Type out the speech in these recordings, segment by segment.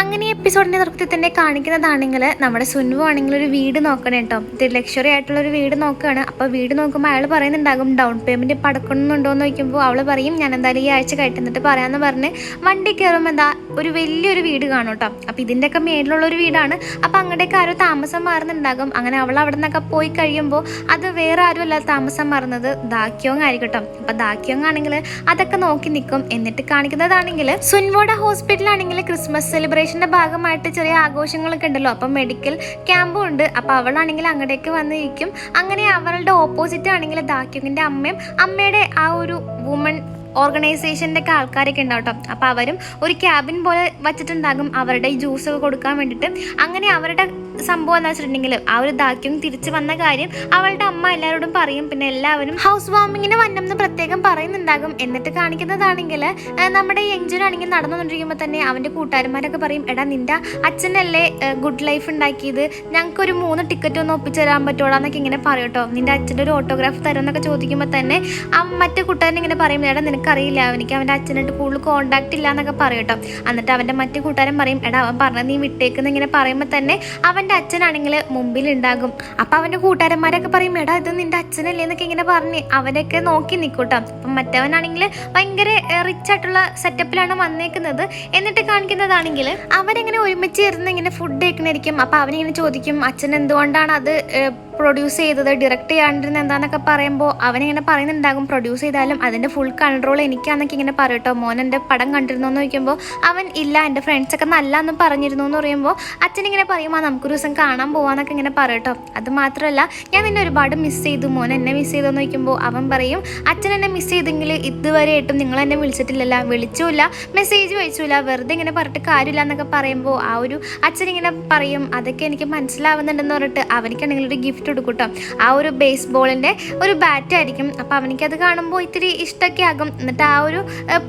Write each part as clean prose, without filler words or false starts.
അങ്ങനെ എപ്പിസോഡിൻ്റെ തുടക്കത്തിൽ തന്നെ കാണിക്കുന്നതാണെങ്കിൽ നമ്മുടെ സുൻവു ആണെങ്കിൽ ഒരു വീട് നോക്കണം കേട്ടോ. ഇത് ലക്ഷറി ആയിട്ടുള്ളൊരു വീട് നോക്കുകയാണ്. അപ്പോൾ വീട് നോക്കുമ്പോൾ അയാൾ പറയുന്നുണ്ടാകും ഡൗൺ പേയ്മെൻറ്റ് പടക്കണമെന്നുണ്ടോ എന്ന് ചോദിക്കുമ്പോൾ അവൾ പറയും ഞാൻ എന്തായാലും ഈ ആഴ്ച കഴിട്ടുന്നിട്ട് പറയാമെന്ന് പറഞ്ഞ് വണ്ടി കയറുമ്പോൾ ഒരു വലിയൊരു വീട് കാണും കേട്ടോ. അപ്പോൾ ഇതിൻ്റെയൊക്കെ മേളിലുള്ളൊരു വീടാണ്. അപ്പോൾ അങ്ങോട്ടേക്ക് ആരോ താമസം മാറുന്നുണ്ടാകും. അങ്ങനെ അവൾ അവിടെ നിന്നൊക്കെ പോയി കഴിയുമ്പോൾ അത് വേറെ ആരും അല്ല താമസം മാറുന്നത് ദാക്യോങ് ആയിരിക്കും കേട്ടോ. അപ്പോൾ ദാക്യോങ് ആണെങ്കിൽ അതൊക്കെ നോക്കി നിൽക്കും. എന്നിട്ട് കാണിക്കുന്നതാണെങ്കിൽ സുൻവോയുടെ ഹോസ്പിറ്റലാണെങ്കിൽ ക്രിസ്മസ് സെലിബ്രേഷൻ്റെ ഭാഗമായിട്ട് ചെറിയ ആഘോഷങ്ങളൊക്കെ ഉണ്ടല്ലോ. അപ്പം മെഡിക്കൽ ക്യാമ്പും ഉണ്ട്. അപ്പോൾ അവളാണെങ്കിൽ അങ്ങോട്ടേക്ക് വന്നിരിക്കും. അങ്ങനെ അവളുടെ ഓപ്പോസിറ്റ് ആണെങ്കിൽ ദാക്യോങ്ങിൻ്റെ അമ്മയും അമ്മയുടെ ആ ഒരു വുമൺ ഓർഗനൈസേഷൻ്റെ ഒക്കെ ആൾക്കാരൊക്കെ ഉണ്ടാവും കേട്ടോ. അപ്പോൾ അവരും ഒരു ക്യാബിൻ പോലെ വച്ചിട്ടുണ്ടാകും അവരുടെ ഈ ജ്യൂസൊക്കെ കൊടുക്കാൻ വേണ്ടിയിട്ട്. അങ്ങനെ അവരുടെ സംഭവം എന്താ വെച്ചിട്ടുണ്ടെങ്കിൽ ആ ഒരു ദാക്യോങ് തിരിച്ച് വന്ന കാര്യം അവളുടെ അമ്മ എല്ലാവരോടും പറയും. പിന്നെ എല്ലാവരും ഹൗസ് വാമിങ്ങിന് വന്നെന്ന് പ്രത്യേകം പറയുന്നുണ്ടാകും. എന്നിട്ട് കാണിക്കുന്നതാണെങ്കിൽ നമ്മുടെ യങ്ജുനാണെങ്കിൽ നടന്നുകൊണ്ടിരിക്കുമ്പോൾ തന്നെ അവൻ്റെ കൂട്ടുകാരന്മാരൊക്കെ പറയും എടാ നിൻ്റെ അച്ഛനല്ലേ ഗുഡ് ലൈഫ് ഉണ്ടാക്കിയത്, ഞങ്ങൾക്കൊരു 3 ടിക്കറ്റ് ഒന്ന് ഒപ്പിച്ചു തരാൻ പറ്റുമോടാന്നൊക്കെ ഇങ്ങനെ പറയും കേട്ടോ. നിൻ്റെ അച്ഛൻ്റെ ഒരു ഓട്ടോഗ്രാഫ് തരുമെന്നൊക്കെ ചോദിക്കുമ്പോൾ തന്നെ മറ്റേ കൂട്ടുകാരൻ ഇങ്ങനെ പറയും എടാ നിനക്കറിയില്ല അവനിക്ക് അവൻ്റെ അച്ഛനായിട്ട് കൂടുതൽ കോണ്ടാക്ട് ഇല്ല എന്നൊക്കെ പറയും കേട്ടോ. എന്നിട്ട് അവൻ്റെ മറ്റു കൂട്ടുകാരൻ പറയും എടാ അവൻ പറഞ്ഞത് നീ വിട്ടേക്കെന്ന് ഇങ്ങനെ പറയുമ്പോൾ തന്നെ അവൻ്റെ അച്ഛനാണെങ്കിൽ മുമ്പിൽ ഉണ്ടാകും. അപ്പം അവൻ്റെ കൂട്ടുകാരന്മാരൊക്കെ പറയും എടാ ഇത് നിൻ്റെ അച്ഛനല്ലേ എന്നൊക്കെ ഇങ്ങനെ പറഞ്ഞ് അവരൊക്കെ നോക്കി നിൽക്കൂട്ടോ. അപ്പം മറ്റവനാണെങ്കിൽ ഭയങ്കര റിച്ച് ആയിട്ടുള്ള സെറ്റപ്പിലാണ് വന്നേക്കുന്നത്. എന്നിട്ട് കാണിക്കുന്നതാണെങ്കിൽ അവരെങ്ങനെ ഒരുമിച്ച് ഇരുന്ന് ഇങ്ങനെ ഫുഡ് കഴിക്കണായിരിക്കും. അപ്പം അവനിങ്ങനെ ചോദിക്കും അച്ഛൻ എന്തുകൊണ്ടാണ് അത് പ്രൊഡ്യൂസ് ചെയ്തത്, ഡയറക്റ്റ് ചെയ്യാണ്ടിരുന്ന എന്താണെന്നൊക്കെ പറയുമ്പോൾ അവനിങ്ങനെ പറയുന്നുണ്ടാകും പ്രൊഡ്യൂസ് ചെയ്താലും അതിൻ്റെ ഫുൾ കൺട്രോൾ എനിക്കാന്നൊക്കെ ഇങ്ങനെ പറയും കേട്ടോ. മോൻ എൻ്റെ പടം കണ്ടിരുന്നു എന്ന് ചോദിക്കുമ്പോൾ അവൻ ഇല്ല എൻ്റെ ഫ്രണ്ട്സൊക്കെ നല്ലതെന്ന് പറഞ്ഞിരുന്നു എന്ന് പറയുമ്പോൾ അച്ഛനിങ്ങനെ പറയും നമുക്കൊരു ദിവസം കാണാൻ പോവാന്നൊക്കെ ഇങ്ങനെ പറയും കേട്ടോ. അത് മാത്രമല്ല ഞാൻ നിന്നെ ഒരുപാട് മിസ് ചെയ്തു, മോൻ എന്നെ മിസ് ചെയ്തെന്ന് ചോദിക്കുമ്പോൾ അവൻ പറയും അച്ഛൻ എന്നെ മിസ് ചെയ്തെങ്കിൽ ഇതുവരെയായിട്ടും നിങ്ങൾ എന്നെ വിളിച്ചിട്ടില്ലല്ല, വിളിച്ചില്ല, മെസ്സേജ് അയച്ചില്ല, വെറുതെ ഇങ്ങനെ പറഞ്ഞിട്ട് കാര്യമില്ല എന്നൊക്കെ പറയുമ്പോൾ ആ ഒരു അച്ഛനിങ്ങനെ പറയും അതൊക്കെ എനിക്ക് മനസ്സിലാവുന്നുണ്ടെന്ന് പറഞ്ഞിട്ട് അവനിക്കാണെങ്കിൽ ഒരു ഗിഫ്റ്റ് കൊടുക്കൂട്ടോ. ആ ഒരു ബേസ്ബോളിൻ്റെ ഒരു ബാറ്റ് ആയിരിക്കും. അപ്പോൾ അവനിക്കത് കാണുമ്പോൾ ഇത്തിരി ഇഷ്ടമൊക്കെ ആകും. എന്നിട്ട് ആ ഒരു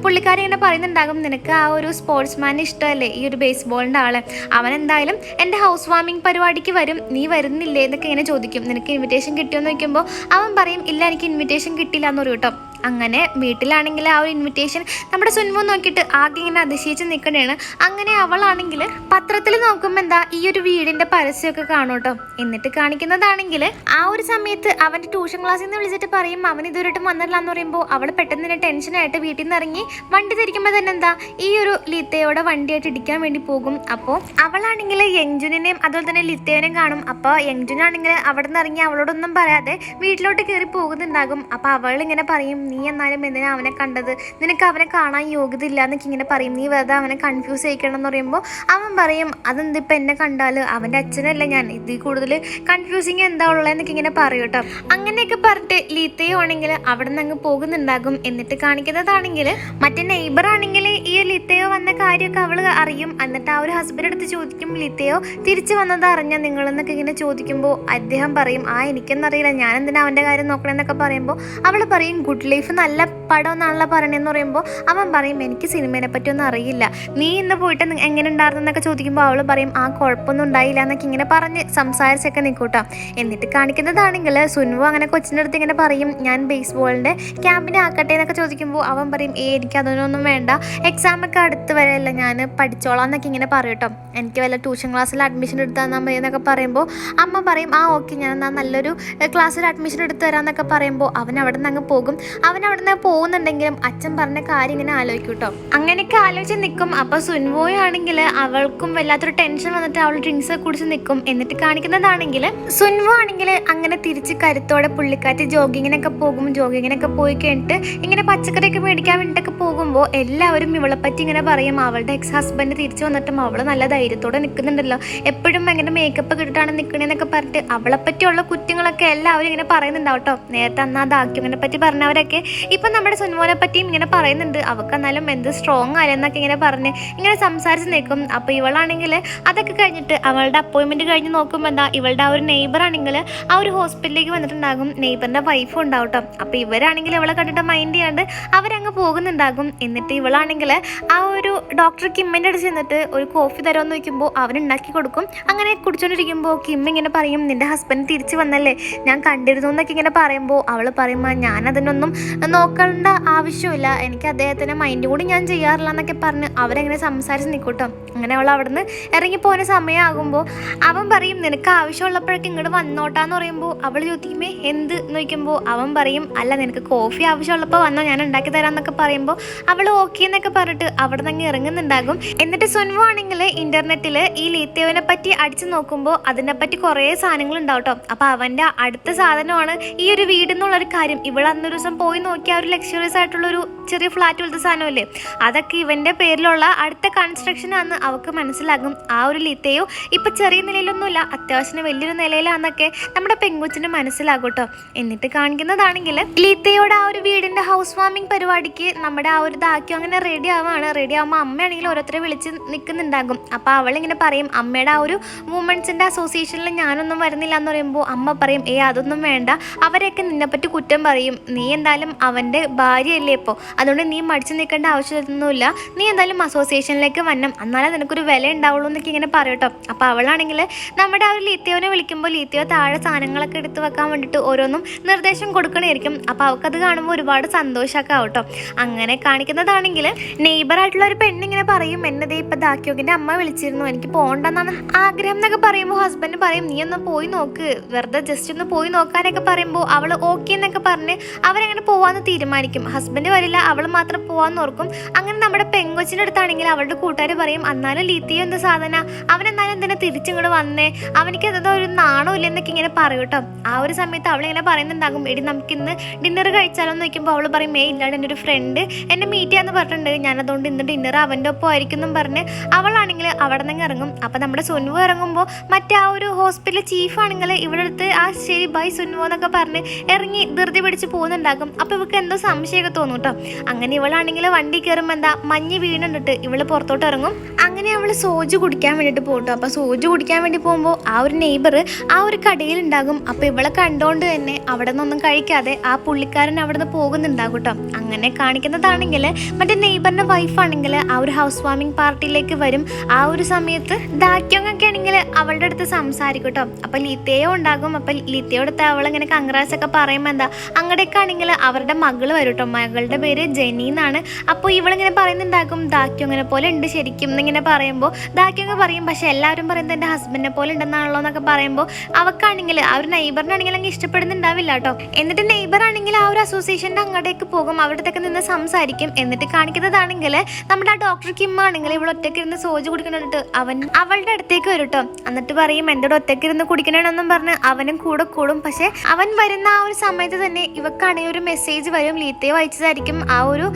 പുള്ളിക്കാരി ഇങ്ങനെ പറയുന്നുണ്ടാകും നിനക്ക് ആ ഒരു സ്പോർട്സ്മാനെ ഇഷ്ടമല്ലേ ഈ ഒരു ബേസ്ബോളിൻ്റെ ആള്, അവൻ എന്തായാലും എൻ്റെ ഹൗസ് വാമിങ് പരിപാടിക്ക് വരും, നീ വരുന്നില്ലേ എന്നൊക്കെ ഇങ്ങനെ ചോദിക്കും. നിനക്ക് ഇൻവിറ്റേഷൻ കിട്ടിയോന്ന് ചോദിക്കുമ്പോൾ അവൻ പറയും ഇല്ല എനിക്ക് ഇൻവിറ്റേഷൻ കിട്ടില്ല എന്ന് പറയും കേട്ടോ. അങ്ങനെ വീട്ടിലാണെങ്കിൽ ആ ഒരു ഇൻവിറ്റേഷൻ നമ്മുടെ സുൻവു നോക്കിയിട്ട് ആകെ ഇങ്ങനെ അതിശയിച്ച് നിൽക്കണേണ്. അങ്ങനെ അവളാണെങ്കിൽ പത്രത്തിൽ നോക്കുമ്പോൾ ഈ ഒരു വീടിൻ്റെ പരസ്യമൊക്കെ കാണും കേട്ടോ. എന്നിട്ട് കാണിക്കുന്നതാണെങ്കിൽ ആ ഒരു സമയത്ത് അവൻ്റെ ട്യൂഷൻ ക്ലാസ്സിൽ നിന്ന് വിളിച്ചിട്ട് പറയും അവൻ ഇതുവരെയായിട്ടും വന്നില്ല എന്ന് പറയുമ്പോൾ അവൾ പെട്ടെന്ന് തന്നെ ടെൻഷനായിട്ട് വീട്ടിൽ നിന്ന് ഇറങ്ങി വണ്ടി തിരിക്കുമ്പോൾ തന്നെ ഈ ഒരു ലിത്തയോടെ വണ്ടിയായിട്ട് ഇടിക്കാൻ വേണ്ടി പോകും. അപ്പോൾ അവളാണെങ്കിൽ യങ്ജുനെയും അതുപോലെ തന്നെ ലിത്തയോനെയും കാണും. അപ്പോൾ യങ്ജുനാണെങ്കിൽ അവിടെ നിന്ന് ഇറങ്ങി അവളോടൊന്നും പറയാതെ വീട്ടിലോട്ട് കയറി പോകുന്നുണ്ടാകും. അപ്പോൾ അവളിങ്ങനെ പറയും നീ എന്നാലും എന്തിനാ അവനെ കണ്ടത്, നിനക്ക് അവനെ കാണാൻ യോഗ്യത ഇല്ല എന്നൊക്കെ ഇങ്ങനെ പറയും, നീ വെറുതെ അവനെ കൺഫ്യൂസ് ചെയ്യിക്കണം എന്ന് പറയുമ്പോൾ അവൻ പറയും അതെന്തിപ്പോൾ എന്നെ കണ്ടാൽ അവൻ്റെ അച്ഛനല്ല ഞാൻ, ഇതിൽ കൂടുതൽ കൺഫ്യൂസിങ് എന്താ ഉള്ളതെന്നൊക്കെ ഇങ്ങനെ പറയും കേട്ടോ. അങ്ങനെയൊക്കെ പറഞ്ഞിട്ട് ലീത്തയോ ആണെങ്കിൽ അവിടെ നിന്ന് അങ്ങ് പോകുന്നുണ്ടാകും. എന്നിട്ട് കാണിക്കുന്നതാണെങ്കിൽ മറ്റേ നെയ്ബർ ആണെങ്കിൽ ഈ ലീത്തയോ വന്ന കാര്യമൊക്കെ അവൾ അറിയും. എന്നിട്ട് ആ ഒരു ഹസ്ബൻഡ് അടുത്ത് ചോദിക്കും ലീത്തയോ തിരിച്ചു വന്നത് അറിഞ്ഞ നിങ്ങളെന്നൊക്കെ ഇങ്ങനെ ചോദിക്കുമ്പോൾ അദ്ദേഹം പറയും എനിക്കെന്നറിയില്ല, ഞാൻ എന്തിനാ അവൻ്റെ കാര്യം നോക്കണമെന്നൊക്കെ പറയുമ്പോൾ അവൾ പറയും ഗുഡ് ലൈഫ് നല്ല പടം എന്നാണല്ലോ പറയണെന്ന് പറയുമ്പോൾ അവൻ പറയും എനിക്ക് സിനിമയെ പറ്റിയൊന്നും അറിയില്ല, നീ ഇന്ന് പോയിട്ട് എങ്ങനെ ഉണ്ടായിരുന്നെന്നൊക്കെ ചോദിക്കുമ്പോൾ അവൾ പറയും കുഴപ്പമൊന്നും ഉണ്ടായില്ല എന്നൊക്കെ ഇങ്ങനെ പറഞ്ഞ് സംസാരിച്ചൊക്കെ നിൽക്കൂട്ടോ. എന്നിട്ട് കാണിക്കുന്നതാണെങ്കിൽ സുൻവു അങ്ങനെ കൊച്ചിൻ്റെ അടുത്ത് ഇങ്ങനെ പറയും ഞാൻ ബേസ്ബോളിൻ്റെ ക്യാമ്പിനെ ആക്കട്ടെ എന്നൊക്കെ ചോദിക്കുമ്പോൾ അവൻ പറയും എനിക്ക് അതൊന്നും വേണ്ട, എക്സാമൊക്കെ അടുത്ത് വരെയല്ല ഞാൻ പഠിച്ചോളാം എന്നൊക്കെ ഇങ്ങനെ പറയും കേട്ടോ. എനിക്ക് വല്ല ട്യൂഷൻ ക്ലാസ്സിൽ അഡ്മിഷൻ എടുത്ത് തന്നാൽ മതി എന്നൊക്കെ പറയുമ്പോൾ അമ്മ പറയും ഓക്കെ ഞാൻ എന്നാൽ നല്ലൊരു ക്ലാസ്സിൽ അഡ്മിഷൻ എടുത്ത് തരാമെന്നൊക്കെ പറയുമ്പോൾ അവൻ അവിടെ നിന്ന് അങ്ങ് പോകും. അവൻ അവിടെ നിന്ന് പോകുന്നുണ്ടെങ്കിലും അച്ഛൻ പറഞ്ഞ കാര്യം ഇങ്ങനെ ആലോചിക്കും കേട്ടോ. അങ്ങനെയൊക്കെ ആലോചിച്ച് നിൽക്കും. അപ്പോൾ സുൻവോയാണെങ്കിൽ അവൾക്കും വല്ലാത്തൊരു ടെൻഷൻ വന്നിട്ട് അവൾ ഡ്രിങ്ക്സ് കുടിച്ച് നിൽക്കും. എന്നിട്ട് കാണിക്കുന്നതാണെങ്കിൽ സുൻവോ ആണെങ്കിൽ അങ്ങനെ തിരിച്ച് കരുത്തോടെ പുള്ളിക്കാറ്റ് ജോഗിങ്ങിനൊക്കെ പോകും. ജോഗിങ്ങിനൊക്കെ പോയി കഴിഞ്ഞിട്ട് ഇങ്ങനെ പച്ചക്കറിയൊക്കെ മേടിക്കാൻ വേണ്ടിയിട്ടൊക്കെ പോകുമ്പോൾ എല്ലാവരും ഇവളെ പറ്റി ഇങ്ങനെ പറയും അവളുടെ എക്സ് ഹസ്ബൻഡ് തിരിച്ചു വന്നിട്ടും അവൾ നല്ല ധൈര്യത്തോടെ നിൽക്കുന്നുണ്ടല്ലോ, എപ്പോഴും എങ്ങനെ മേക്കപ്പ് കിട്ടിയിട്ടാണ് നിൽക്കണേന്നൊക്കെ പറഞ്ഞിട്ട് അവളെ പറ്റിയുള്ള കുറ്റങ്ങളൊക്കെ എല്ലാവരും ഇങ്ങനെ പറയുന്നുണ്ടാവും കേട്ടോ. നേരത്തെ അന്ന് ആ ദാക്യോങ്ങിനെ പറ്റി പറഞ്ഞവരൊക്കെ ഇപ്പം നമ്മുടെ സുൻവോനെ പറ്റിയും ഇങ്ങനെ പറയുന്നുണ്ട്, അവൾക്ക് എന്നാലും എന്ത് സ്ട്രോങ് ആയെന്നൊക്കെ ഇങ്ങനെ പറഞ്ഞ് ഇങ്ങനെ സംസാരിച്ച് നിൽക്കും. അപ്പോൾ ഇവളാണെങ്കിൽ അതൊക്കെ കഴിഞ്ഞിട്ട് അവളുടെ അപ്പോയിൻമെൻറ്റ് കഴിഞ്ഞ് നോക്കുമ്പോൾ ഇവളുടെ ആ ഒരു നെയ്ബർ ആണെങ്കിൽ ആ ഒരു ഹോസ്പിറ്റലിലേക്ക് വന്നിട്ടുണ്ടാകും. നെയ്ബറിൻ്റെ വൈഫും ഉണ്ടാവും കേട്ടോ. അപ്പോൾ ഇവരാണെങ്കിൽ ഇവളെ കണ്ടിട്ട് മൈൻഡ് ചെയ്യാണ്ട് അവരങ്ങ് പോകുന്നുണ്ടാകും. എന്നിട്ട് ഇവളാണെങ്കിൽ ആ ഒരു ഡോക്ടർ കിമ്മിൻ്റെ അടുത്ത് ചെന്നിട്ട് ഒരു കോഫി തരുമെന്ന് ചോദിക്കുമ്പോൾ അവനുണ്ടാക്കി കൊടുക്കും. അങ്ങനെ കുടിച്ചുകൊണ്ടിരിക്കുമ്പോൾ കിം ഇങ്ങനെ പറയും നിൻ്റെ ഹസ്ബൻഡ് തിരിച്ച് വന്നല്ലേ, ഞാൻ കണ്ടിരുന്നു എന്നൊക്കെ ഇങ്ങനെ പറയുമ്പോൾ അവൾ പറയും ഞാനതിനൊന്നും നോക്കാൻ വരേണ്ട ആവശ്യമില്ല, എനിക്ക് അദ്ദേഹത്തിൻ്റെ മൈൻഡ് കൂടി ഞാൻ ചെയ്യാറില്ല എന്നൊക്കെ പറഞ്ഞ് അവരെങ്ങനെ സംസാരിച്ച് നിൽക്കൂട്ടോ. അങ്ങനെ അവൾ അവിടുന്ന് ഇറങ്ങിപ്പോകുന്ന സമയമാകുമ്പോൾ അവൻ പറയും നിനക്ക് ആവശ്യമുള്ളപ്പോഴൊക്കെ ഇങ്ങോട്ട് വന്നോട്ടാന്ന് പറയുമ്പോൾ അവൾ ചോദിക്കുമേ എന്ത് എന്ന് ചോദിക്കുമ്പോൾ അവൻ പറയും അല്ല നിനക്ക് കോഫി ആവശ്യമുള്ളപ്പോൾ വന്നോ ഞാൻ ഉണ്ടാക്കി തരാമെന്നൊക്കെ പറയുമ്പോൾ അവൾ ഓക്കെ എന്നൊക്കെ പറഞ്ഞിട്ട് അവിടെ നിന്ന് ഇറങ്ങുന്നുണ്ടാകും. എന്നിട്ട് സുൻവു ആണെങ്കിൽ ഇന്റർനെറ്റിൽ ഈ ലീത്തേവിനെ പറ്റി അടിച്ചു നോക്കുമ്പോൾ അതിനെപ്പറ്റി കുറേ സാധനങ്ങൾ ഉണ്ടാവും കേട്ടോ. അപ്പോൾ അവൻ്റെ അടുത്ത സാധനമാണ് ഈ ഒരു വീട് എന്നുള്ളൊരു കാര്യം. ഇവിടെ അന്നൊരു ദിവസം പോയി നോക്കിയ ഒരു ലക്ഷറിയസ് ആയിട്ടുള്ളൊരു ചെറിയ ഫ്ലാറ്റ് പോലത്തെ സാധനമല്ലേ, അതൊക്കെ ഇവൻ്റെ പേരിലുള്ള അടുത്ത കൺസ്ട്രക്ഷൻ ആണെന്ന് അവൾക്ക് മനസ്സിലാകും. ആ ഒരു ലീത്തയോ ഇപ്പം ചെറിയ നിലയിലൊന്നുമില്ല, അത്യാവശ്യം വലിയൊരു നിലയിലാണെന്നൊക്കെ നമ്മുടെ പെങ്കുച്ചിന് മനസ്സിലാകും കേട്ടോ. എന്നിട്ട് കാണിക്കുന്നതാണെങ്കിൽ ലീത്തയോടെ ആ ഒരു വീടിൻ്റെ ഹൗസ് വാമിംഗ് പരിപാടിക്ക് നമ്മുടെ ആ ഒരു ദാക്യം അങ്ങനെ റെഡി ആവുമ്പോൾ അമ്മയാണെങ്കിൽ ഓരോരുത്തരെ വിളിച്ച് നിൽക്കുന്നുണ്ടാകും. അപ്പോൾ അവളിങ്ങനെ പറയും അമ്മയുടെ ആ ഒരു വുമൻസിൻ്റെ അസോസിയേഷനിൽ ഞാനൊന്നും വരുന്നില്ല എന്ന് പറയുമ്പോൾ അമ്മ പറയും അതൊന്നും വേണ്ട, അവരെയൊക്കെ നിന്നെപ്പറ്റി കുറ്റം പറയും, നീ എന്തായാലും അവൻ്റെ ഭാര്യയല്ലേ ഇപ്പോൾ, അതുകൊണ്ട് നീ മടിച്ചു നിൽക്കേണ്ട ആവശ്യമൊന്നുമില്ല, നീ എന്തായാലും അസോസിയേഷനിലേക്ക് വരണം, എന്നാലേ നിനക്കൊരു വില ഉണ്ടാവുള്ളൂ എന്നൊക്കെ ഇങ്ങനെ പറയട്ടോ. അപ്പോൾ അവളാണെങ്കിൽ നമ്മുടെ ആ ഒരു ലീത്തയോനെ വിളിക്കുമ്പോൾ ലീത്തയോ താഴെ സാധനങ്ങളൊക്കെ എടുത്ത് വെക്കാൻ വേണ്ടിയിട്ട് ഓരോന്നും നിർദ്ദേശം കൊടുക്കണമായിരിക്കും. അപ്പോൾ അവൾക്കത് കാണുമ്പോൾ ഒരുപാട് സന്തോഷമൊക്കെ ആവട്ടോ. അങ്ങനെ കാണിക്കുന്നതാണെങ്കിൽ നെയ്ബറായിട്ടുള്ള ഒരു പെണ്ണിങ്ങനെ പറയും എന്നതേ ഇപ്പം ദാക്യോക്കിൻ്റെ അമ്മ വിളിച്ചിരുന്നു, എനിക്ക് പോകണ്ടെന്നാണ് ആഗ്രഹം എന്നൊക്കെ പറയുമ്പോൾ ഹസ്ബൻഡ് പറയും നീ ഒന്ന് പോയി നോക്ക്, വെറുതെ ജസ്റ്റ് ഒന്ന് പോയി നോക്കാനൊക്കെ പറയുമ്പോൾ അവൾ ഓക്കെ എന്നൊക്കെ പറഞ്ഞ് അവരങ്ങനെ പോവാന്ന് തീരുമാനിക്കും. ഹസ്ബൻഡ് വരില്ല, അവൾ മാത്രം പോവാന്ന് ഓർക്കും. അങ്ങനെ നമ്മുടെ പെങ്കൊച്ചിൻ്റെ അടുത്താണെങ്കിൽ അവളുടെ കൂട്ടുകാർ പറയും എന്നാലും ലീത്തിയോ എന്ത് സാധന, അവനെന്തായാലും എന്തിനാ തിരിച്ചിങ്ങോട്ട് വന്നേ, അവനിക്ക് എന്തോ ഒരു നാണോ ഇല്ല എന്നൊക്കെ ഇങ്ങനെ പറയും കേട്ടോ. ആ ഒരു സമയത്ത് അവളിങ്ങനെ പറയുന്നുണ്ടാകും എടി നമുക്കിന്ന് ഡിന്നർ കഴിച്ചാലോ എന്ന് ചോദിക്കുമ്പോൾ അവൾ പറയും ഇല്ലാണ്ട് എൻ്റെ ഒരു ഫ്രണ്ട് എന്നെ മീറ്റ് ചെയ്യാന്ന് പറഞ്ഞിട്ടുണ്ട്, ഞാനതുകൊണ്ട് ഇന്ന് ഡിന്നർ അവൻ്റെ ഒപ്പം ആയിരിക്കും എന്നും പറഞ്ഞ് അവളാണെങ്കിൽ അവിടെ നിന്ന് ഇറങ്ങും. അപ്പം നമ്മുടെ സുൻവു ഇറങ്ങുമ്പോൾ മറ്റേ ആ ഒരു ഹോസ്പിറ്റൽ ചീഫാണെങ്കിൽ ഇവിടെ അടുത്ത് ആ ശരി ബൈ സുൻവു എന്നൊക്കെ പറഞ്ഞ് ഇറങ്ങി ധൃതി പിടിച്ച് പോകുന്നുണ്ടാകും. അപ്പോൾ ഇവൾക്ക് എന്തോ സംശയമൊക്കെ തോന്നും കേട്ടോ. അങ്ങനെ ഇവളാണെങ്കിൽ വണ്ടി കയറുമ്പോൾ എന്താ മഞ്ഞ് വീണിട്ട് ഇവള് പുറത്തോട്ട് ഇറങ്ങും. അങ്ങനെ അവൾ സോജ് കുടിക്കാൻ വേണ്ടിയിട്ട് പോകട്ടോ. അപ്പോൾ സോജ് കുടിക്കാൻ വേണ്ടി പോകുമ്പോൾ ആ ഒരു നെയ്ബർ ആ ഒരു കടയിലുണ്ടാകും. അപ്പോൾ ഇവളെ കണ്ടുകൊണ്ട് തന്നെ അവിടെ നിന്നൊന്നും കഴിക്കാതെ ആ പുള്ളിക്കാരൻ അവിടെ നിന്ന് പോകുന്നുണ്ടാകും കേട്ടോ. അങ്ങനെ കാണിക്കുന്നതാണെങ്കിൽ മറ്റേ നെയ്ബറിൻ്റെ വൈഫാണെങ്കിൽ ആ ഒരു ഹൗസ് വാമിംഗ് പാർട്ടിയിലേക്ക് വരും. ആ ഒരു സമയത്ത് ദാക്യോങ്ങൊക്കെ ആണെങ്കിൽ അവളുടെ അടുത്ത് സംസാരിക്കും കേട്ടോ. അപ്പോൾ ലീത്തയോ ഉണ്ടാകും. അപ്പോൾ ലീത്തയോടത്ത് അവളിങ്ങനെ കൺഗ്രാറ്റ്സ് ഒക്കെ പറയുമ്പോൾ എന്താ അങ്ങടേക്ക് ആണെങ്കിൽ അവരുടെ മകള് വരും കേട്ടോ. മകളുടെ പേര് ജെനി എന്നാണ്. അപ്പോൾ ഇവളിങ്ങനെ പറയുന്നുണ്ടാകും ദാക്യോങ്ങനെ പോലെ ഉണ്ട് ശരിക്കും എന്നിങ്ങനെ പറയുമ്പോൾ ദാക്യോങ്ങ പറയും പക്ഷെ എല്ലാവരും പറയുന്നത് എൻ്റെ ഹസ്ബൻഡിനെ പോലെ ഉണ്ടെന്നാണല്ലോ എന്നൊക്കെ പറയുമ്പോൾ അവൾക്കാണെങ്കിൽ ആ ഒരു നെയ്ബറിനാണെങ്കിൽ അങ്ങ് ഇഷ്ടപ്പെടുന്നുണ്ടാവില്ല കേട്ടോ. എന്നിട്ട് നെയ്ബർ ആണെങ്കിൽ ആ ഒരു അസോസിയേഷൻ്റെ അങ്ങോട്ടേക്ക് പോകും, അവിടത്തേക്ക് നിന്ന് സംസാരിക്കും. എന്നിട്ട് കാണിക്കുന്നതാണെങ്കിൽ നമ്മുടെ ആ ഡോക്ടർ കിം ആണെങ്കിൽ ഇവിടെ ഒറ്റയ്ക്ക് ഇരുന്ന് സോജ് കുടിക്കണിട്ട് അവൻ അവളുടെ അടുത്തേക്ക് വരും കേട്ടോ. എന്നിട്ട് പറയും എൻ്റെ ഒറ്റയ്ക്ക് ഇരുന്ന് കുടിക്കണമെന്നും പറഞ്ഞ് അവനും കൂടെ കൂടും. പക്ഷെ അവൻ വരുന്ന ആ ഒരു സമയത്ത് തന്നെ ഇവക്കാണെങ്കിൽ ഒരു മെസ്സേജ് വരും, ലീത്തയെ വായിച്ചതായിരിക്കും. ആ ഒരു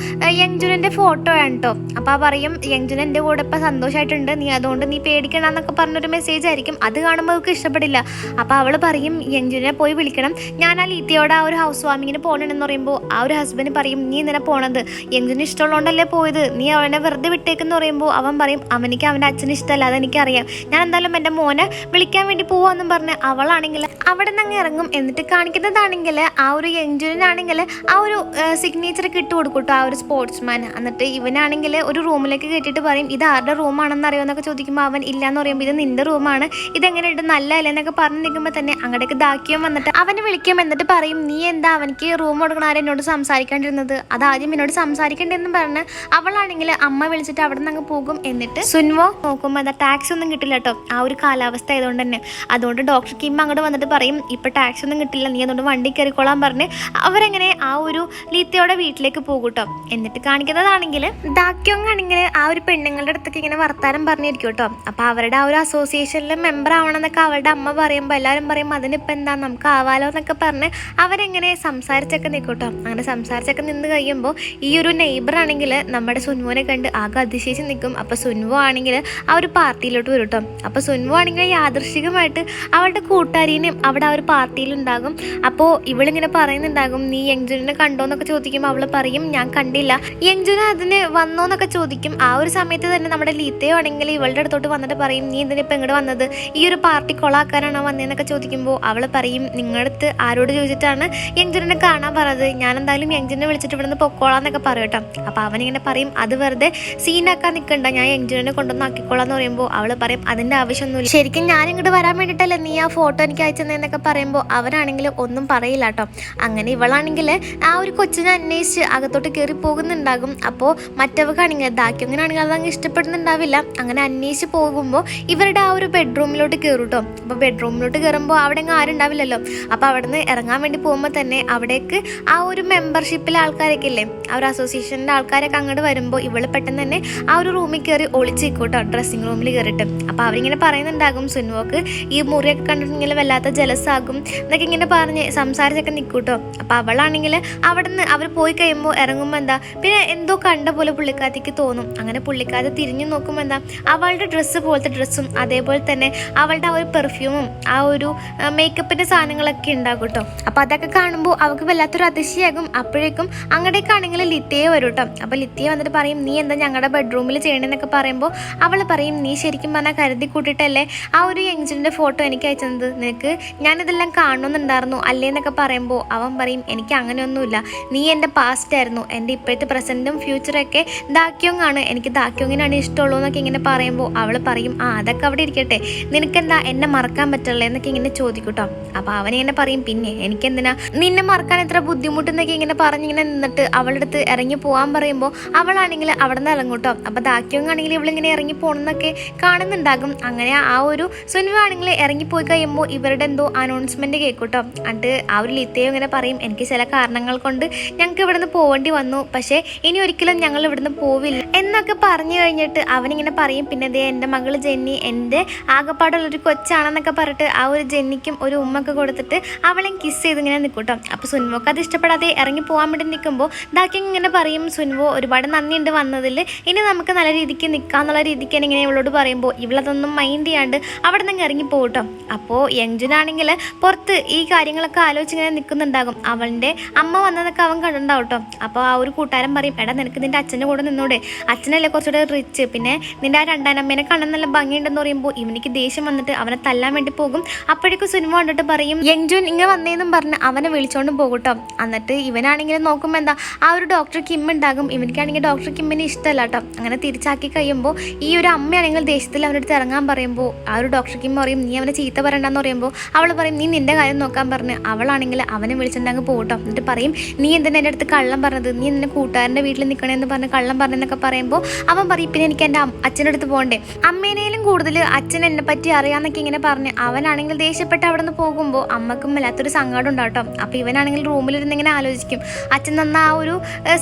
യങ്ജുനൻ്റെ ഫോട്ടോ ആണ് കേട്ടോ. അപ്പോൾ ആ പറയും യങ്ജുൻ എൻ്റെ കൂടെ ഇപ്പം സന്തോഷമായിട്ടുണ്ട്, നീ അതുകൊണ്ട് നീ പേടിക്കണം എന്നൊക്കെ പറഞ്ഞൊരു മെസ്സേജ് ആയിരിക്കും. അത് കാണുമ്പോൾ അവൾക്ക് ഇഷ്ടപ്പെടില്ല. അപ്പോൾ അവൾ പറയും യങ്ജുനെ പോയി വിളിക്കണം, ഞാൻ ആ ലീത്തയോടെ ആ ഒരു ഹൗസ് വാമിങ്ങിന് പോകണമെന്ന് പറയുമ്പോൾ ആ ഒരു ഹസ്ബൻഡ് പറയും നീ ഇന്നലെ പോണത് യങ്ജുന് ഇഷ്ടമുള്ളതുകൊണ്ടല്ലേ പോയത്, നീ അവനെ വെറുതെ വിട്ടേക്കെന്ന് പറയുമ്പോൾ അവൻ പറയും അവനിക്ക് അവൻ്റെ അച്ഛന് ഇഷ്ടമല്ല, അതെനിക്കറിയാം, ഞാൻ എന്തായാലും എൻ്റെ മോനെ വിളിക്കാൻ വേണ്ടി പോവാന്നും പറഞ്ഞ് അവളാണെങ്കിൽ അവിടെ നിന്ന് അങ്ങ് ഇറങ്ങും. എന്നിട്ട് കാണിക്കുന്നതാണെങ്കിൽ ആ ഒരു യങ്ജുനാണെങ്കിൽ ആ ഒരു സിഗ്നേച്ചർ ഇട്ട് കൊടുക്കും ആ ഒരു സ്പോർട്സ്മാൻ. എന്നിട്ട് ഇവനാണെങ്കിൽ ഒരു റൂമിലേക്ക് കയറ്റിയിട്ട് പറയും ഇത് ആരുടെ റൂമാണെന്ന് അറിയുമെന്നൊക്കെ ചോദിക്കുമ്പോൾ അവൻ ഇല്ലയെന്ന് പറയുമ്പോൾ ഇത് നിൻ്റെ റൂമാണ്, ഇതെങ്ങനെ ഇട്ട് നല്ലതല്ലേ എന്നൊക്കെ പറഞ്ഞിരിക്കുമ്പോൾ തന്നെ അങ്ങോട്ടേക്ക് ദാക്യം വന്നിട്ട് അവനെ വിളിക്കും. എന്നിട്ട് പറയും നീ എന്താ അവനിക്ക് റൂം കൊടുക്കണ ആരും എന്നോട് സംസാരിക്കാണ്ടിരുന്നത്, അതാദ്യം എന്നോട് സംസാരിക്കേണ്ടതെന്ന് പറഞ്ഞ് അവളാണെങ്കിൽ അമ്മ വിളിച്ചിട്ട് അവിടെ നിന്ന് അങ്ങ് പോകും. എന്നിട്ട് സുൻവോ നോക്കുമ്പോൾ എന്താ ടാക്സ് ഒന്നും കിട്ടില്ല കേട്ടോ ആ ഒരു കാലാവസ്ഥ ആയതുകൊണ്ട് തന്നെ. അതുകൊണ്ട് ഡോക്ടർ കിം അങ്ങോട്ട് വന്നിട്ട് പറയും ഇപ്പം ടാക്സ് ഒന്നും കിട്ടില്ല, നീ അതുകൊണ്ട് വണ്ടി കയറിക്കോളാൻ പറഞ്ഞ് അവരെങ്ങനെ ആ ഒരു ലീത്തയോടെ വീട്ടിലേക്ക് പോകും കേട്ടോ. എന്നിട്ട് കാണിക്കുന്നതാണെങ്കിൽ ദാക്യോങ് ആണെങ്കിൽ ആ ഒരു പെണ്ണുങ്ങളുടെ അടുത്തൊക്കെ ഇങ്ങനെ വർത്താനം പറഞ്ഞിരിക്കും കേട്ടോ. അപ്പോൾ അവരുടെ ആ ഒരു അസോസിയേഷനിൽ മെമ്പർ ആവണം എന്നൊക്കെ അവളുടെ അമ്മ പറയുമ്പോൾ എല്ലാവരും പറയും അതിനിപ്പോൾ എന്താ നമുക്ക് ആവാലോ എന്നൊക്കെ പറഞ്ഞ് അവരെങ്ങനെ സംസാരിച്ചൊക്കെ നിൽക്കും കേട്ടോ. അങ്ങനെ സംസാരിച്ചൊക്കെ നിന്ന് കഴിയുമ്പോൾ ഈ ഒരു നെയ്ബർ ആണെങ്കിൽ നമ്മുടെ സുൻവുവിനെ കണ്ട് ആകെ അതിശയിച്ച് നിൽക്കും. അപ്പോൾ സുൻവു ആണെങ്കിൽ ആ ഒരു പാർട്ടിയിലോട്ട് വരും കേട്ടോ. അപ്പോൾ സുൻവു ആണെങ്കിൽ യാദൃശ്ചികമായിട്ട് അവളുടെ കൂട്ടുകാരിനെയും അവിടെ ആ ഒരു പാർട്ടിയിലുണ്ടാകും. അപ്പോൾ ഇവളിങ്ങനെ പറയുന്നുണ്ടാകും നീ യങ്ജുനെ കണ്ടോ എന്നൊക്കെ ചോദിക്കുമ്പോൾ അവൾ പറയും ഞാൻ കണ്ടില്ല, യങ്ജുന അതിന് വന്നോ എന്നൊക്കെ ചോദിക്കും. ആ ഒരു സമയത്ത് തന്നെ നമ്മുടെ ലീത്തയോ ആണെങ്കിൽ ഇവളുടെ അടുത്തോട്ട് വന്നിട്ട് പറയും നീ ഇതിനിപ്പോൾ ഇങ്ങോട്ട് വന്നത് ഈ ഒരു പാർട്ടി കൊളാക്കാനാണോ വന്നതെന്നൊക്കെ ചോദിക്കുമ്പോൾ അവൾ പറയും നിങ്ങളുടെ അടുത്ത് ആരോട് ചോദിച്ചിട്ടാണ് യങ്ജുനെ കാണാൻ പറഞ്ഞത്, ഞാൻ എന്തായാലും യങ്ജുനെ വിളിച്ചിട്ട് ഇവിടെ നിന്ന് പൊക്കോളാന്നൊക്കെ പറയും കേട്ടോ. അപ്പോൾ അവനിങ്ങനെ പറയും അത് വെറുതെ സീനാക്കാൻ നിൽക്കണ്ട, ഞാൻ യങ്ജുനെ കൊണ്ടൊന്ന് ആക്കിക്കോളാന്ന് പറയുമ്പോൾ അവൾ പറയും അതിൻ്റെ ആവശ്യമൊന്നുമില്ല, ശരിക്കും ഞാൻ ഇങ്ങോട്ട് വരാൻ വേണ്ടിയിട്ടല്ലേ നീ ആ ഫോട്ടോ എനിക്ക് അയച്ചതെന്നൊക്കെ പറയുമ്പോൾ അവരാണെങ്കിൽ ഒന്നും പറയില്ല കേട്ടോ. അങ്ങനെ ഇവളാണെങ്കിൽ ആ ഒരു കൊച്ചിനെ അന്വേഷിച്ച് അകത്തോട്ട് കയറി പോകുന്നുണ്ടാകും. അപ്പോൾ മറ്റവക്കാണെങ്കിൽ ദാക്യോങ്ങിനാണെങ്കിൽ അതങ്ങ് ഇഷ്ടപ്പെടുന്നുണ്ടാവില്ല. അങ്ങനെ അന്വേഷിച്ച് പോകുമ്പോൾ ഇവരുടെ ആ ഒരു ബെഡ്റൂമിലോട്ട് കയറും കേട്ടോ. അപ്പോൾ ബെഡ്റൂമിലോട്ട് കയറുമ്പോൾ അവിടെ അങ്ങ് ആരും ഉണ്ടാവില്ലല്ലോ. അപ്പോൾ അവിടെ നിന്ന് ഇറങ്ങാൻ വേണ്ടി പോകുമ്പോൾ തന്നെ അവിടേക്ക് ആ ഒരു മെമ്പർഷിപ്പിലെ ആൾക്കാരൊക്കെ ഇല്ലേ, ആ ഒരു അസോസിയേഷൻ്റെ ആൾക്കാരൊക്കെ അങ്ങോട്ട് വരുമ്പോൾ ഇവള് പെട്ടെന്ന് തന്നെ ആ ഒരു റൂമിൽ കയറി ഒളിച്ചിരിക്കും കേട്ടോ, ഡ്രസ്സിങ് റൂമിൽ കയറിയിട്ട്. അപ്പോൾ അവരിങ്ങനെ പറയുന്നുണ്ടാകും സുൻവോക്ക് ഈ മുറിയൊക്കെ കണ്ടിട്ടുണ്ടെങ്കിൽ വല്ലാത്ത ജലസാകും എന്നൊക്കെ ഇങ്ങനെ പറഞ്ഞ് സംസാരിച്ചൊക്കെ നിൽക്കും കേട്ടോ. അപ്പോൾ അവളാണെങ്കിൽ അവിടെ നിന്ന് അവർ പോയി കഴിയുമ്പോൾ ഇറങ്ങുമ്പോൾ എന്താ പിന്നെ എന്തോ കണ്ട പോലെ പുള്ളിക്കാത്തിക്ക് തോന്നും. അങ്ങനെ പുള്ളിക്കാതെ തിരിഞ്ഞു നോക്കുമ്പോൾ എന്താ അവളുടെ ഡ്രസ്സ് പോലത്തെ ഡ്രസ്സും അതേപോലെ തന്നെ അവളുടെ ആ ഒരു പെർഫ്യൂമും ആ ഒരു മേക്കപ്പിൻ്റെ സാധനങ്ങളൊക്കെ ഉണ്ടാകും കേട്ടോ. അപ്പോൾ അതൊക്കെ കാണുമ്പോൾ അവൾക്ക് വല്ലാത്തൊരു അതിശയാകും. അപ്പോഴേക്കും അങ്ങടേക്കാണെങ്കിൽ ലിത്തിയെ വരും കേട്ടോ. അപ്പോൾ ലിത്തിയെ വന്നിട്ട് പറയും നീ എന്താ ഞങ്ങളുടെ ബെഡ്റൂമിൽ ചെയ്യണമെന്നൊക്കെ പറയുമ്പോൾ അവൾ പറയും നീ ശരിക്കും പറഞ്ഞാൽ കരുതി കൂട്ടിയിട്ടല്ലേ ആ ഒരു യങ്ജിൻ്റെ ഫോട്ടോ എനിക്ക് അയച്ചത്, നിനക്ക് ഞാനിതെല്ലാം കാണുന്നുണ്ടായിരുന്നു അല്ലേ എന്നൊക്കെ പറയുമ്പോൾ അവൻ പറയും എനിക്ക് അങ്ങനെയൊന്നുമില്ല, നീ എൻ്റെ പാസ്റ്റ് ആയിരുന്നു, എൻ്റെ ഇപ്പോഴത്തെ പ്രസൻറ്റും ഫ്യൂച്ചറൊക്കെ ദാക്യോങ് ആണ്, എനിക്ക് ദാക്യോങ്ങിനാണ് ഇഷ്ടമുള്ളൂ എന്നൊക്കെ ഇങ്ങനെ പറയുമ്പോൾ അവൾ പറയും അതൊക്കെ അവിടെ ഇരിക്കട്ടെ, നിനക്കെന്താ എന്നെ മറക്കാൻ പറ്റുള്ളൂ എന്നൊക്കെ ഇങ്ങനെ ചോദിക്കൂട്ടോ. അപ്പോൾ അവനിങ്ങനെ പറയും പിന്നെ എനിക്കെന്തിനാ നിന്നെ മറക്കാൻ എത്ര ബുദ്ധിമുട്ടെന്നൊക്കെ ഇങ്ങനെ പറഞ്ഞിങ്ങനെ നിന്നിട്ട് അവളുടെ അടുത്ത് ഇറങ്ങി പോകാൻ പറയുമ്പോൾ അവളാണെങ്കിൽ അവിടെ നിന്ന് ഇറങ്ങൂട്ടോ. അപ്പോൾ ദാക്യോങ് ആണെങ്കിൽ ഇവളിങ്ങനെ ഇറങ്ങി പോകണമെന്നൊക്കെ കാണുന്നുണ്ടാകും. അങ്ങനെ ആ ഒരു സുൻവോ ആണെങ്കിൽ ഇറങ്ങിപ്പോയി കഴിയുമ്പോൾ ഇവരുടെ എന്തോ അനൗൺസ്മെൻറ്റ് കേൾക്കൂട്ടോ. എന്നിട്ട് ആ ഒരു ലിത്തയോ ഇങ്ങനെ പറയും എനിക്ക് ചില കാരണങ്ങൾ കൊണ്ട് ഞങ്ങൾക്ക് ഇവിടെ നിന്ന് പോകേണ്ടി വന്നു, പക്ഷേ ഇനി ഒരിക്കലും ഞങ്ങൾ ഇവിടുന്ന് പോവില്ല എന്നൊക്കെ പറഞ്ഞു കഴിഞ്ഞിട്ട് അവനിങ്ങനെ പറയും പിന്നെ ദേ എൻ്റെ മകൾ ജെന്നി എൻ്റെ ആകെപ്പാടുള്ളൊരു കൊച്ചാണെന്നൊക്കെ പറഞ്ഞിട്ട് ആ ഒരു ജെന്നിക്കും ഒരു ഉമ്മൊക്കെ കൊടുത്തിട്ട് അവളെ കിസ് ചെയ്ത് ഇങ്ങനെ നിൽക്കൂട്ടോ. അപ്പോൾ സുൻവോക്ക് അത് ഇഷ്ടപ്പെടാതെ ഇറങ്ങി പോകാൻ വേണ്ടി നിൽക്കുമ്പോൾ ദാക്യോങ് ഇങ്ങനെ പറയും സുൻവോ ഒരുപാട് നന്ദിയുണ്ട് വന്നതിൽ, ഇനി നമുക്ക് നല്ല രീതിക്ക് നിൽക്കാന്നുള്ള രീതിക്ക് ഇങ്ങനെ ഇവളോട് പറയുമ്പോൾ ഇവളതൊന്നും മൈൻഡ് ചെയ്യാണ്ട് അവിടെ നിന്ന് ഇറങ്ങി പോകട്ടോ. അപ്പോൾ യങ്ജുനാണെങ്കിൽ പുറത്ത് ഈ കാര്യങ്ങളൊക്കെ ആലോചിച്ചിങ്ങനെ നിൽക്കുന്നുണ്ടാകും. അവളുടെ അമ്മ വന്നതൊക്കെ അവൻ കണ്ടിട്ടുണ്ടാവും കേട്ടോ. അപ്പോൾ ആ ഒരു കൂട്ടുകാരൻ പറയും എടാ നിനക്ക് നിൻ്റെ അച്ഛൻ്റെ കൂടെ നിന്നൂടെ, അച്ഛനല്ലേ കുറച്ചുകൂടെ റിച്ച്, പിന്നെ നിൻ്റെ ആ രണ്ടാനമ്മേനെ കാണാൻ നല്ല ഭംഗിയുണ്ടെന്ന് പറയുമ്പോൾ ഇവനിക്ക് ദേഷ്യം വന്നിട്ട് അവനെ തല്ലാൻ വേണ്ടി പോകും. അപ്പോഴേക്കും സിനിമ കണ്ടിട്ട് പറയും യങ്ജുൻ ഇങ്ങനെ വന്നേന്നും പറഞ്ഞ് അവനെ വിളിച്ചോണ്ട് പോകും കേട്ടോ. എന്നിട്ട് ഇവനാണെങ്കിൽ നോക്കുമ്പോൾ എന്താ ആ ഒരു ഡോക്ടർ കിം ഉണ്ടാകും. ഇവനിക്കാണെങ്കിൽ ഡോക്ടർ കിമ്മിനെ ഇഷ്ടമല്ല കേട്ടോ. അങ്ങനെ തിരിച്ചാക്കി കഴിയുമ്പോൾ ഈ ഒരു അമ്മയാണെങ്കിൽ ദേഷ്യത്തിൽ അവനടുത്ത് ഇറങ്ങാൻ പറയുമ്പോൾ ആ ഒരു ഡോക്ടർ കിം പറയും നീ അവനെ ചീത്ത പറയണ്ടെന്ന് പറയുമ്പോൾ അവൾ പറയും നീ നിൻ്റെ കാര്യം നോക്കാൻ പറഞ്ഞ് അവളാണെങ്കിൽ അവനെ വിളിച്ചിട്ടുണ്ടെങ്കിൽ പോകട്ടോ. എന്നിട്ട് പറയും നീ എന്തിനാ എൻ്റെ അടുത്ത് കള്ളം പറഞ്ഞത്, നീ എൻ്റെ കൂട്ടുകാരൻ്റെ വീട്ടിൽ നിൽക്കണമെന്ന് പറഞ്ഞ് കള്ളം പറഞ്ഞെന്നൊക്കെ പറയുമ്പോൾ അവൻ പറയും പിന്നെ എനിക്ക് എൻ്റെ അച്ഛൻ്റെ അടുത്ത് പോകണ്ടേ, അമ്മേനേലും കൂടുതൽ അച്ഛൻ എന്നെ പറ്റി അറിയാമെന്നൊക്കെ ഇങ്ങനെ പറഞ്ഞ് അവനാണെങ്കിൽ ദേഷ്യപ്പെട്ട് അവിടെ നിന്ന് പോകുമ്പോൾ അമ്മക്കും വല്ലാത്തൊരു സങ്കടം ഉണ്ടാവട്ടോ. അപ്പോൾ ഇവനാണെങ്കിൽ റൂമിലിരുന്ന് ഇങ്ങനെ ആലോചിക്കും അച്ഛൻ തന്ന ആ ഒരു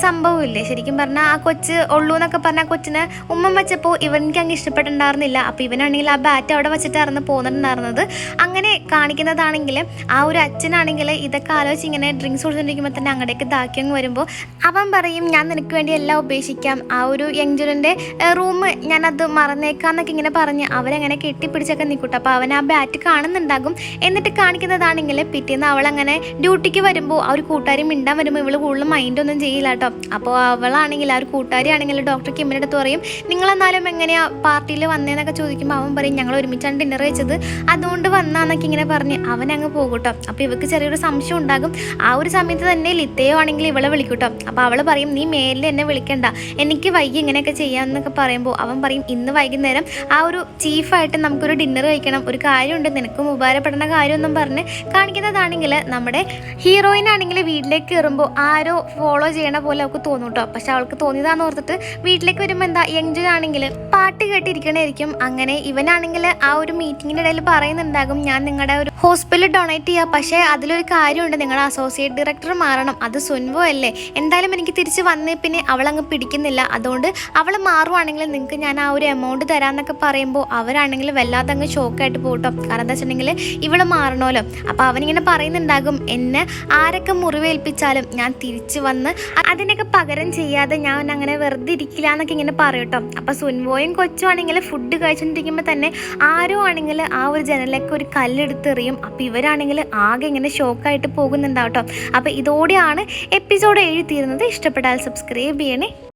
സംഭവമില്ലേ, ശരിക്കും പറഞ്ഞാൽ ആ കൊച്ച് ഉള്ളൂ എന്നൊക്കെ പറഞ്ഞാൽ കൊച്ചിനെ ഉമ്മൻ വെച്ചപ്പോൾ ഇവനിക്ക് അങ്ങ് ഇഷ്ടപ്പെട്ടിട്ടുണ്ടായിരുന്നില്ല. അപ്പോൾ ഇവനാണെങ്കിൽ ആ ബാറ്റ് അവിടെ വെച്ചിട്ടായിരുന്നു പോന്നിട്ടുണ്ടായിരുന്നത്. അങ്ങനെ കാണിക്കുന്നതാണെങ്കിൽ ആ ഒരു അച്ഛനാണെങ്കിൽ ഇതൊക്കെ ആലോചിച്ച് ഇങ്ങനെ ഡ്രിങ്ക്സ് കൊടുത്തുകൊണ്ടിരിക്കുമ്പോൾ തന്നെ അങ്ങടേക്ക് ദാക്യോങ് വരുമ്പോൾ അവൻ പറയും ഞാൻ നിനക്ക് വേണ്ടി എല്ലാം ഉപേക്ഷിക്കാം, ആ ഒരു യങ്ജുലിൻ്റെ റൂം ഞാനത് മറന്നേക്കാന്നൊക്കെ ഇങ്ങനെ പറഞ്ഞ് അവരങ്ങനെ കെട്ടിപ്പിടിച്ചൊക്കെ നിൽക്കൂട്ടോ. അപ്പോൾ അവൻ ആ ബാറ്റ് കാണുന്നുണ്ടാകും. എന്നിട്ട് കാണിക്കുന്നതാണെങ്കിൽ പിറ്റേന്ന് അവളങ്ങനെ ഡ്യൂട്ടിക്ക് വരുമ്പോൾ ആ ഒരു കൂട്ടുകാരി മിണ്ടാൻ വരുമ്പോൾ ഇവള് കൂടുതൽ മൈൻഡൊന്നും ചെയ്യില്ല കേട്ടോ. അപ്പോൾ അവളാണെങ്കിൽ ആ ഒരു കൂട്ടുകാരി ആണെങ്കിൽ ഡോക്ടർ കിമ്മിൻ്റെ അടുത്ത് പറയും നിങ്ങളെന്നാലും എങ്ങനെയാ പാർട്ടിയിൽ വന്നേന്നൊക്കെ ചോദിക്കുമ്പോൾ അവൻ പറയും ഞങ്ങൾ ഒരുമിച്ചാണ് ഡിന്നർ കഴിച്ചത് അതുകൊണ്ട് വന്നാന്നൊക്കെ ഇങ്ങനെ പറഞ്ഞ് അവൻ അങ്ങ് പോകും കേട്ടോ. അപ്പോൾ ഇവർക്ക് ചെറിയൊരു സംശയം ഉണ്ടാകും. ആ ഒരു സമയത്ത് തന്നെ ലിത്തയോ ആണെങ്കിൽ ഇവളെ വിളിക്കൂട്ടോ. അപ്പോൾ അവൾ പറയും നീ മേലിൽ എന്നെ വിളിക്കണ്ട, എനിക്ക് വൈകി ഇങ്ങനെയൊക്കെ ചെയ്യാമെന്നൊക്കെ പറയുമ്പോൾ അവൻ പറയും ഇന്ന് വൈകുന്നേരം ആ ഒരു ചീഫായിട്ട് നമുക്കൊരു ഡിന്നർ കഴിക്കണം, ഒരു കാര്യമുണ്ട് നിനക്കും ഉപകാരപ്പെടുന്ന കാര്യമൊന്നും പറഞ്ഞ് കാണിക്കുന്നതാണെങ്കിൽ നമ്മുടെ ഹീറോയിൻ ആണെങ്കിൽ വീട്ടിലേക്ക് കയറുമ്പോൾ ആരോ ഫോളോ ചെയ്യണ പോലെ അവൾക്ക് തോന്നും കേട്ടോ. പക്ഷെ അവൾക്ക് തോന്നിയതാന്ന് ഓർത്തിട്ട് വീട്ടിലേക്ക് വരുമ്പോൾ എന്താ യങ്ജുൻ ആണെങ്കിൽ പാട്ട് കേട്ടിരിക്കണായിരിക്കും. അങ്ങനെ ഇവനാണെങ്കിൽ ആ ഒരു മീറ്റിങ്ങിൻ്റെ ഇടയിൽ പറയുന്നുണ്ടാകും ഞാൻ നിങ്ങളുടെ ഒരു ഹോസ്പിറ്റലിൽ ഡൊണേറ്റ് ചെയ്യാം, പക്ഷേ അതിലൊരു കാര്യമുണ്ട് നിങ്ങളുടെ അസോസിയേറ്റ് ഡയറക്ടർ മാറണം, അത് സുൻവോ അല്ലേ, എന്തായാലും എനിക്ക് തിരിച്ച് വന്ന് പിന്നെ അവളങ്ങ് പിടിക്കുന്നില്ല, അതുകൊണ്ട് അവൾ മാറുവാണെങ്കിൽ നിങ്ങൾക്ക് ഞാൻ ആ ഒരു എമൗണ്ട് തരാമെന്നൊക്കെ പറയുമ്പോൾ അവരാണെങ്കിൽ വല്ലാതെ അങ്ങ് ഷോക്കായിട്ട് പോകട്ടോ. കാരണം എന്താ വെച്ചിട്ടുണ്ടെങ്കിൽ ഇവള് മാറണമല്ലോ. അപ്പോൾ അവനിങ്ങനെ പറയുന്നുണ്ടാകും എന്നെ ആരൊക്കെ മുറിവേൽപ്പിച്ചാലും ഞാൻ തിരിച്ച് വന്ന് അതിനൊക്കെ പകരം ചെയ്യാതെ ഞാൻ അങ്ങനെ വെറുതെ ഇരിക്കില്ല എന്നൊക്കെ ഇങ്ങനെ പറയട്ടോ. അപ്പോൾ സുൻവോയും കൊച്ചുവാണെങ്കിൽ ഫുഡ് കഴിച്ചുകൊണ്ടിരിക്കുമ്പോൾ തന്നെ ആരോ ആണെങ്കിൽ ആ ഒരു ജനലിലേക്ക് ഒരു കല്ലെടുത്തെറിയും. അപ്പോൾ ഇവരാണെങ്കിൽ ആകെ ഇങ്ങനെ ഷോക്കായിട്ട് പോകുന്നുണ്ടാവട്ടോ. അപ്പോൾ ഇതോടെയാണ് എപ്പിസോഡ് 7 തീരുന്നത്. ഇഷ്ടപ്പെട്ടാൽ സബ്സ്ക്രൈബ് ചെയ്യണേ.